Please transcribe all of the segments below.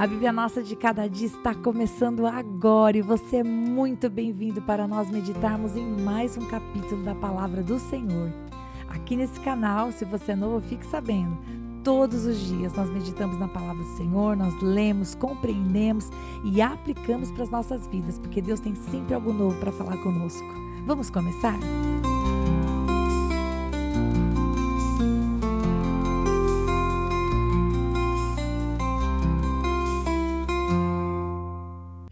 A Bíblia Nossa de Cada Dia está começando agora e você é muito bem-vindo para nós meditarmos em mais um capítulo da Palavra do Senhor. Aqui nesse canal, se você é novo, fique sabendo, todos os dias nós meditamos na Palavra do Senhor, nós lemos, compreendemos e aplicamos para as nossas vidas, porque Deus tem sempre algo novo para falar conosco. Vamos começar?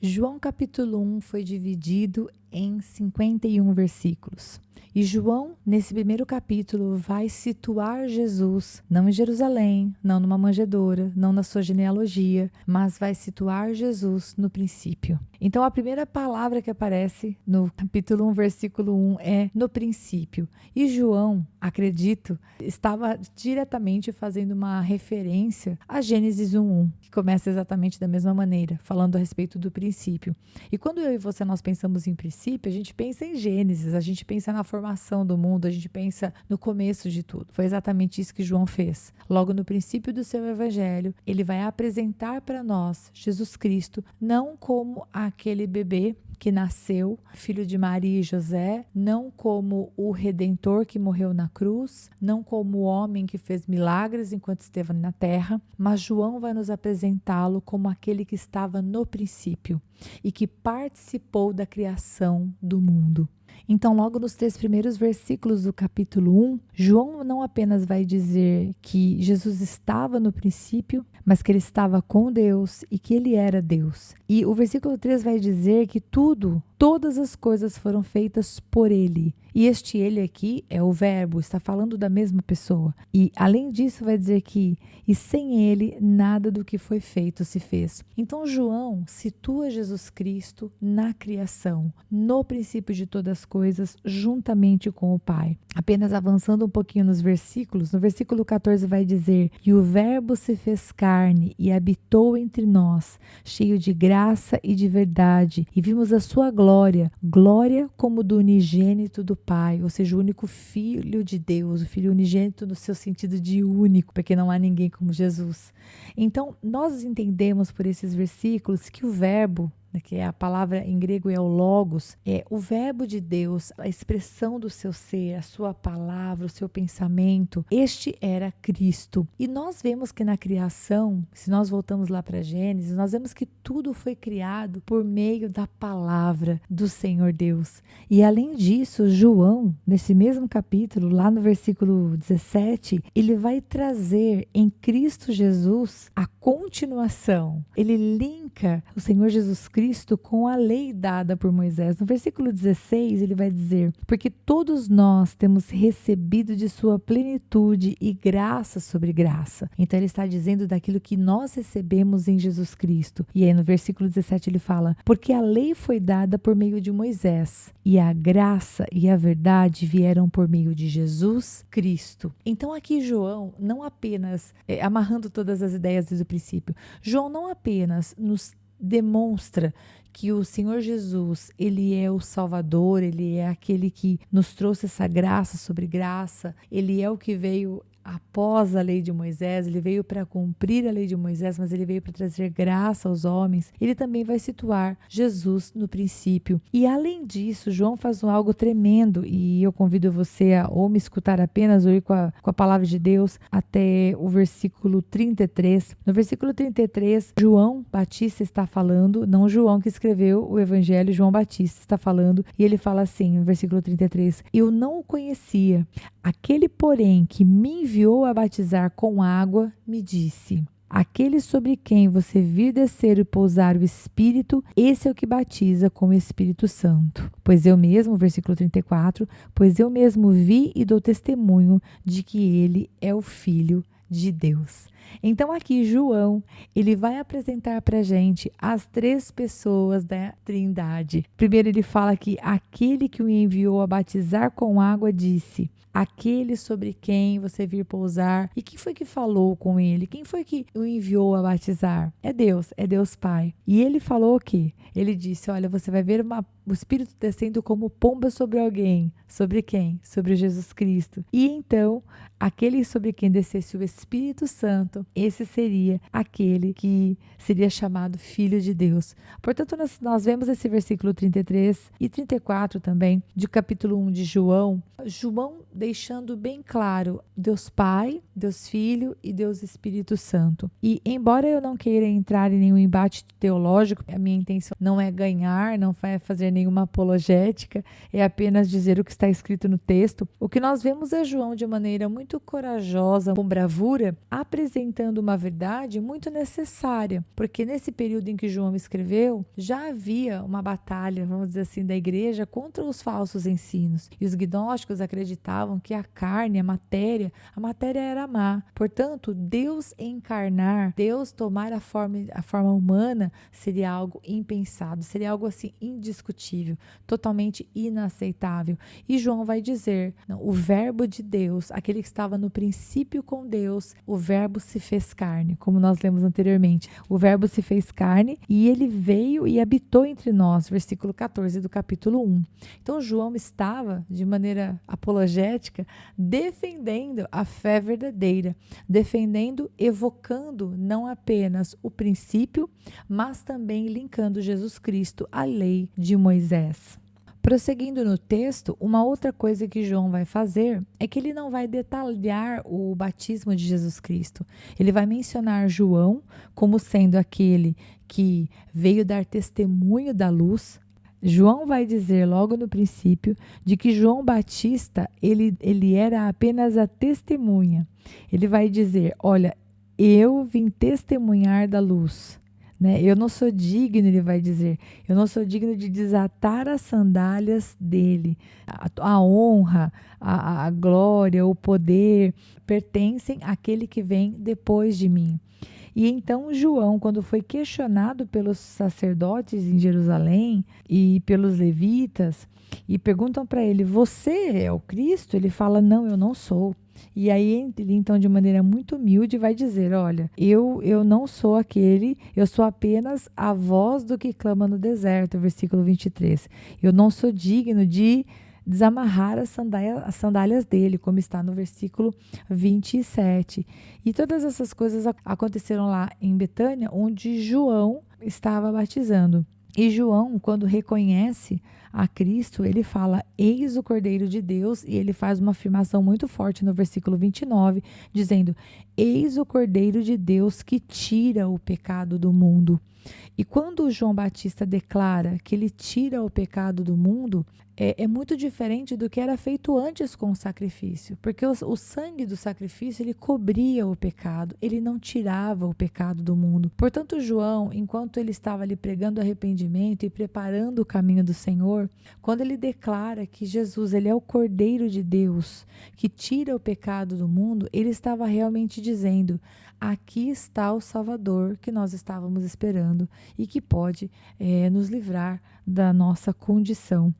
João capítulo 1 foi dividido em 51 versículos. E João, nesse primeiro capítulo, vai situar Jesus, não em Jerusalém, não numa manjedoura, não na sua genealogia, mas vai situar Jesus no princípio. Então, a primeira palavra que aparece no capítulo 1, versículo 1 é no princípio. E João, acredito, estava diretamente fazendo uma referência a Gênesis 1:1, que começa exatamente da mesma maneira, falando a respeito do princípio. E quando eu e você nós pensamos em princípio, a gente pensa em Gênesis, a gente pensa na formação do mundo, a gente pensa no começo de tudo. Foi exatamente isso que João fez. Logo no princípio do seu evangelho, ele vai apresentar para nós Jesus Cristo não como aquele bebê que nasceu, filho de Maria e José, não como o Redentor que morreu na cruz, não como o homem que fez milagres enquanto esteve na terra, mas João vai nos apresentá-lo como aquele que estava no princípio e que participou da criação do mundo. Então, logo nos 3 primeiros versículos do capítulo 1, João não apenas vai dizer que Jesus estava no princípio, mas que ele estava com Deus e que ele era Deus. E o versículo 3 vai dizer que todas as coisas foram feitas por ele. E este ele aqui é o verbo, está falando da mesma pessoa. E além disso vai dizer que, e sem ele, nada do que foi feito se fez. Então João situa Jesus Cristo na criação, no princípio de todas as coisas, juntamente com o Pai. Apenas avançando um pouquinho nos versículos, no versículo 14 vai dizer, e o verbo se fez carne e habitou entre nós, cheio de graça e de verdade, e vimos a sua glória como do unigênito do Pai, ou seja, o único Filho de Deus, o Filho unigênito no seu sentido de único, porque não há ninguém como Jesus. Então, nós entendemos por esses versículos que o verbo, que a palavra em grego é o logos, é o verbo de Deus, a expressão do seu ser, a sua palavra, o seu pensamento. Este era Cristo. E nós vemos que na criação, se nós voltamos lá para Gênesis, nós vemos que tudo foi criado por meio da palavra do Senhor Deus. E além disso, João, nesse mesmo capítulo, lá no versículo 17, ele vai trazer em Cristo Jesus a continuação. Ele linka o Senhor Jesus Cristo com a lei dada por Moisés. No versículo 16, ele vai dizer, porque todos nós temos recebido de sua plenitude e graça sobre graça. Então ele está dizendo daquilo que nós recebemos em Jesus Cristo. E aí no versículo 17 ele fala, porque a lei foi dada por meio de Moisés e a graça e a verdade vieram por meio de Jesus Cristo. Então aqui João não apenas, amarrando todas as ideias desde o princípio, João não apenas nos demonstra que o Senhor Jesus, ele é o Salvador, ele é aquele que nos trouxe essa graça sobre graça, ele é o que veio após a lei de Moisés, ele veio para cumprir a lei de Moisés, mas ele veio para trazer graça aos homens. Ele também vai situar Jesus no princípio. E além disso, João faz algo tremendo, e eu convido você a ou me escutar apenas ou ir com a palavra de Deus até o versículo 33. No versículo 33, João Batista está falando, não João que escreveu o evangelho, João Batista está falando, e ele fala assim, no versículo 33, eu não o conhecia, aquele porém que me enviou a batizar com água, me disse, aquele sobre quem você vir descer e pousar o Espírito, esse é o que batiza com o Espírito Santo. Pois eu mesmo, versículo 34, pois eu mesmo vi e dou testemunho de que ele é o Filho de Deus. Então aqui João, ele vai apresentar para a gente as 3 pessoas da Trindade. Primeiro ele fala que aquele que o enviou a batizar com água disse, aquele sobre quem você vir pousar. E quem foi que falou com ele? Quem foi que o enviou a batizar? É Deus Pai. E ele falou o quê? Ele disse, olha, você vai ver o Espírito descendo como pomba sobre alguém. Sobre quem? Sobre Jesus Cristo. E então, aquele sobre quem descesse Espírito Santo, esse seria aquele que seria chamado Filho de Deus. Portanto, nós vemos esse versículo 33 e 34 também, de capítulo 1 de João, João deixando bem claro Deus Pai, Deus Filho e Deus Espírito Santo. E embora eu não queira entrar em nenhum embate teológico, a minha intenção não é ganhar, não é fazer nenhuma apologética, é apenas dizer o que está escrito no texto. O que nós vemos é João de maneira muito corajosa, com bravura, apresentando uma verdade muito necessária, porque nesse período em que João escreveu, já havia uma batalha, vamos dizer assim, da igreja contra os falsos ensinos. E os gnósticos acreditavam que a carne, a matéria era má. Portanto, Deus encarnar, Deus tomar a forma humana seria algo impensado, seria algo assim indiscutível, totalmente inaceitável. E João vai dizer, não, o verbo de Deus, aquele que estava no princípio com Deus, o verbo se fez carne, como nós lemos anteriormente. O verbo se fez carne e ele veio e habitou entre nós, versículo 14 do capítulo 1. Então João estava, de maneira apologética, defendendo a fé verdadeira, defendendo, evocando não apenas o princípio, mas também linkando Jesus Cristo à lei de Moisés. Prosseguindo no texto, uma outra coisa que João vai fazer é que ele não vai detalhar o batismo de Jesus Cristo. Ele vai mencionar João como sendo aquele que veio dar testemunho da luz. João vai dizer logo no princípio de que João Batista, ele era apenas a testemunha. Ele vai dizer, olha, eu vim testemunhar da luz. Né? Eu não sou digno, ele vai dizer, eu não sou digno de desatar as sandálias dele. A honra, a glória, o poder pertencem àquele que vem depois de mim. E então João, quando foi questionado pelos sacerdotes em Jerusalém e pelos levitas, e perguntam para ele, você é o Cristo? Ele fala, não, eu não sou. E aí ele então de maneira muito humilde vai dizer, olha, eu não sou aquele, eu sou apenas a voz do que clama no deserto, versículo 23. Eu não sou digno de desamarrar as sandálias dele, como está no versículo 27. E todas essas coisas aconteceram lá em Betânia, onde João estava batizando. E João, quando reconhece a Cristo, ele fala, eis o Cordeiro de Deus, e ele faz uma afirmação muito forte no versículo 29, dizendo, eis o Cordeiro de Deus que tira o pecado do mundo. E quando João Batista declara que ele tira o pecado do mundo, é muito diferente do que era feito antes com o sacrifício, porque o sangue do sacrifício ele cobria o pecado, ele não tirava o pecado do mundo. Portanto, João, enquanto ele estava ali pregando arrependimento e preparando o caminho do Senhor, quando ele declara que Jesus ele é o Cordeiro de Deus que tira o pecado do mundo, ele estava realmente dizendo, aqui está o Salvador que nós estávamos esperando e que pode nos livrar da nossa condição.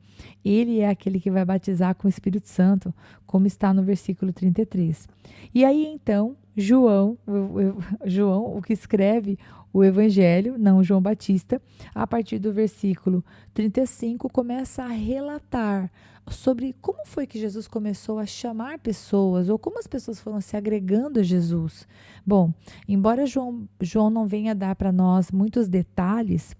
Ele é aquele que vai batizar com o Espírito Santo, como está no versículo 33. E aí então, João, o que escreve o Evangelho, não João Batista, a partir do versículo 35, começa a relatar sobre como foi que Jesus começou a chamar pessoas, ou como as pessoas foram se agregando a Jesus. Bom, embora João não venha dar para nós muitos detalhes,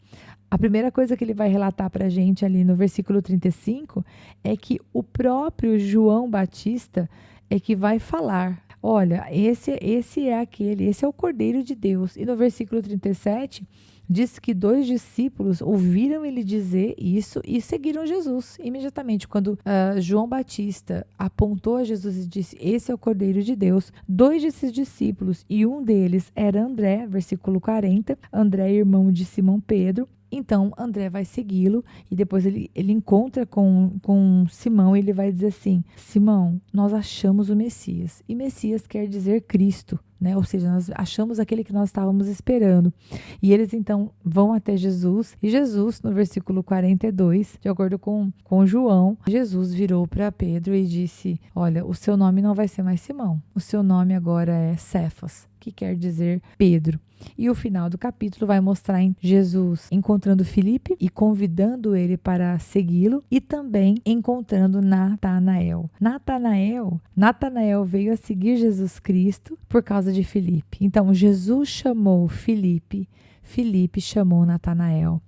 a primeira coisa que ele vai relatar para a gente ali no versículo 35 é que o próprio João Batista é que vai falar, olha, esse é o Cordeiro de Deus. E no versículo 37 diz que 2 discípulos ouviram ele dizer isso e seguiram Jesus. Imediatamente, quando João Batista apontou a Jesus e disse, esse é o Cordeiro de Deus, 2 desses discípulos, e um deles era André, versículo 40, André, irmão de Simão Pedro. Então, André vai segui-lo e depois ele encontra com Simão e ele vai dizer assim, Simão, nós achamos o Messias. E Messias quer dizer Cristo, né? Ou seja, nós achamos aquele que nós estávamos esperando. E eles então vão até Jesus e Jesus, no versículo 42, de acordo com João, Jesus virou para Pedro e disse, olha, o seu nome não vai ser mais Simão, o seu nome agora é Cefas, que quer dizer Pedro. E o final do capítulo vai mostrar Jesus encontrando Filipe e convidando ele para segui-lo, e também encontrando Natanael. Natanael veio a seguir Jesus Cristo por causa de Filipe. Então, Jesus chamou Filipe, Filipe chamou Natanael.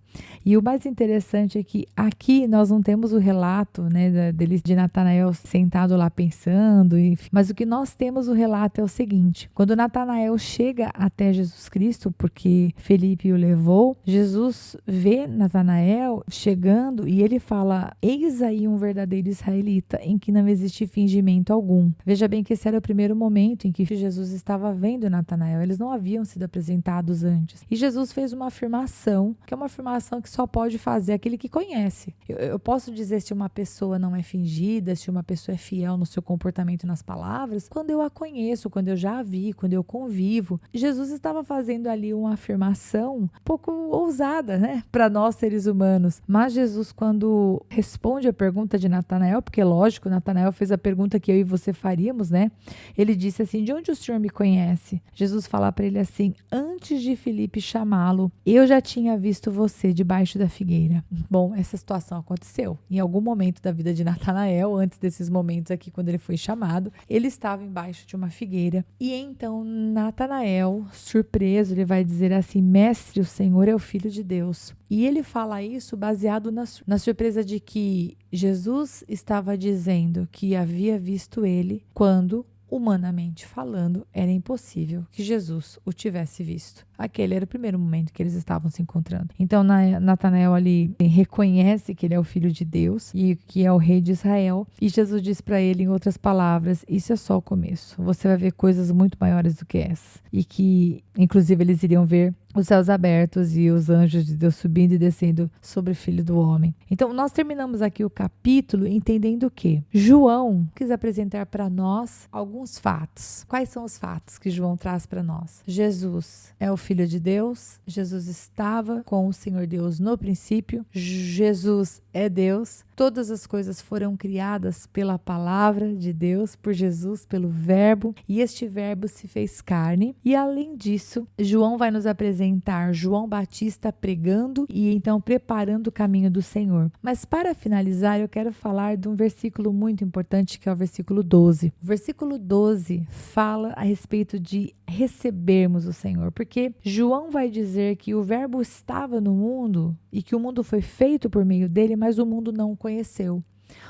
E o mais interessante é que aqui nós não temos o relato, né, de Natanael sentado lá pensando, enfim, mas o que nós temos o relato é o seguinte: quando Natanael chega até Jesus Cristo, porque Felipe o levou, Jesus vê Natanael chegando e ele fala: eis aí um verdadeiro israelita em que não existe fingimento algum. Veja bem que esse era o primeiro momento em que Jesus estava vendo Natanael, eles não haviam sido apresentados antes. E Jesus fez uma afirmação, que é uma afirmação que só pode fazer aquele que conhece. Eu posso dizer se uma pessoa não é fingida, se uma pessoa é fiel no seu comportamento e nas palavras, quando eu a conheço, quando eu já a vi, quando eu convivo. Jesus estava fazendo ali uma afirmação um pouco ousada, né, para nós seres humanos. Mas Jesus, quando responde a pergunta de Natanael, porque lógico, Natanael fez a pergunta que eu e você faríamos, né? Ele disse assim: de onde o Senhor me conhece? Jesus fala para ele assim: antes de Filipe chamá-lo, eu já tinha visto você debaixo da figueira. Bom, essa situação aconteceu em algum momento da vida de Natanael, antes desses momentos aqui, quando ele foi chamado, ele estava embaixo de uma figueira. E então Natanael, surpreso, ele vai dizer assim: mestre, o Senhor é o Filho de Deus. E ele fala isso baseado na surpresa de que Jesus estava dizendo que havia visto ele quando, humanamente falando, era impossível que Jesus o tivesse visto. Aquele era o primeiro momento que eles estavam se encontrando. Então, Natanael ali reconhece que ele é o Filho de Deus e que é o Rei de Israel. E Jesus diz para ele, em outras palavras: isso é só o começo. Você vai ver coisas muito maiores do que essa. E que, inclusive, eles iriam ver os céus abertos e os anjos de Deus subindo e descendo sobre o Filho do Homem. Então, nós terminamos aqui o capítulo entendendo que João quis apresentar para nós alguns fatos. Quais são os fatos que João traz para nós? Jesus é o Filho de Deus. Jesus estava com o Senhor Deus no princípio. Jesus é Deus. Todas as coisas foram criadas pela palavra de Deus, por Jesus, pelo Verbo, e este Verbo se fez carne. E além disso, João vai nos apresentar João Batista pregando e então preparando o caminho do Senhor. Mas para finalizar, eu quero falar de um versículo muito importante, que é o versículo 12. O versículo 12 fala a respeito de recebermos o Senhor, porque João vai dizer que o Verbo estava no mundo e que o mundo foi feito por meio dele, mas o mundo não o conheceu.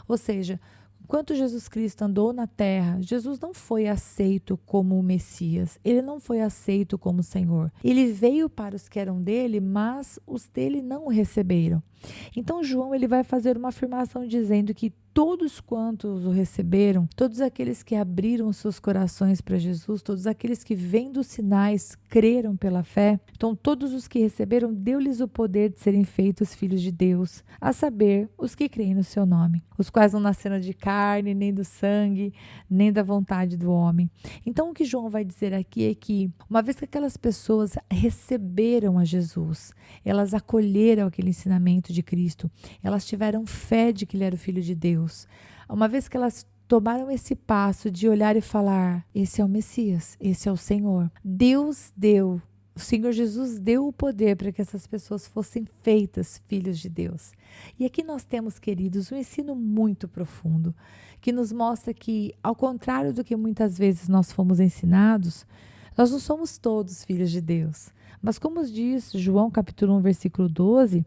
Ou seja, enquanto Jesus Cristo andou na terra, Jesus não foi aceito como o Messias, ele não foi aceito como Senhor. Ele veio para os que eram dele, mas os dele não o receberam. Então João ele vai fazer uma afirmação dizendo que todos quantos o receberam, todos aqueles que abriram seus corações para Jesus, todos aqueles que vendo os sinais creram pela fé, então todos os que receberam, deu-lhes o poder de serem feitos filhos de Deus, a saber, os que creem no seu nome, os quais não nasceram de carne, nem do sangue, nem da vontade do homem. Então o que João vai dizer aqui é que, uma vez que aquelas pessoas receberam a Jesus, elas acolheram aquele ensinamento de Cristo, elas tiveram fé de que ele era o Filho de Deus. Uma vez que elas tomaram esse passo de olhar e falar: esse é o Messias, esse é o Senhor. O Senhor Jesus deu o poder para que essas pessoas fossem feitas filhos de Deus. E aqui nós temos, queridos, um ensino muito profundo, que nos mostra que, ao contrário do que muitas vezes nós fomos ensinados, nós não somos todos filhos de Deus. Mas como diz João capítulo 1, versículo 12,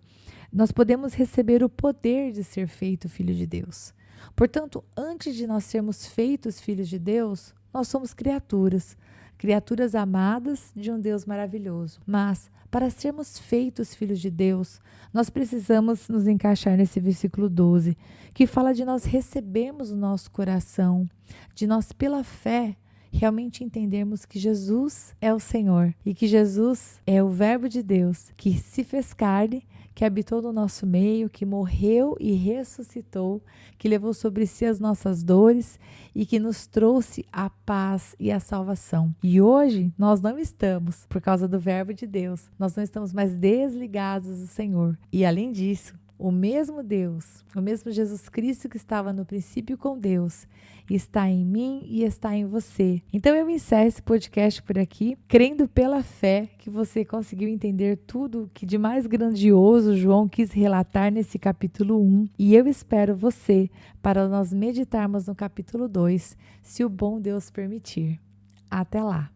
nós podemos receber o poder de ser feito filho de Deus. Portanto, antes de nós sermos feitos filhos de Deus, nós somos criaturas amadas de um Deus maravilhoso. Mas, para sermos feitos filhos de Deus, nós precisamos nos encaixar nesse versículo 12, que fala de nós recebermos o nosso coração, de nós, pela fé, realmente entendermos que Jesus é o Senhor e que Jesus é o Verbo de Deus, que se fez carne, que habitou no nosso meio, que morreu e ressuscitou, que levou sobre si as nossas dores e que nos trouxe a paz e a salvação. E hoje nós não estamos, por causa do Verbo de Deus, nós não estamos mais desligados do Senhor. E além disso, O mesmo Deus, o mesmo Jesus Cristo que estava no princípio com Deus, está em mim e está em você. Então eu encerro esse podcast por aqui, crendo pela fé que você conseguiu entender tudo que de mais grandioso João quis relatar nesse capítulo 1. E eu espero você para nós meditarmos no capítulo 2, se o bom Deus permitir. Até lá!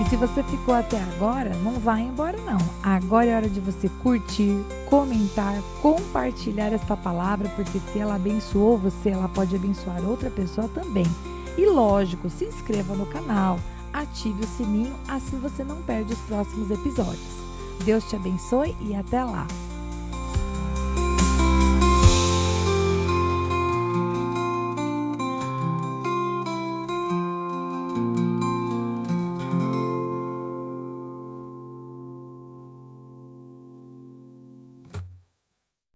Se você ficou até agora, não vai embora não. Agora é hora de você curtir, comentar, compartilhar esta palavra, porque se ela abençoou você, ela pode abençoar outra pessoa também. E lógico, se inscreva no canal, ative o sininho, assim você não perde os próximos episódios. Deus te abençoe e até lá!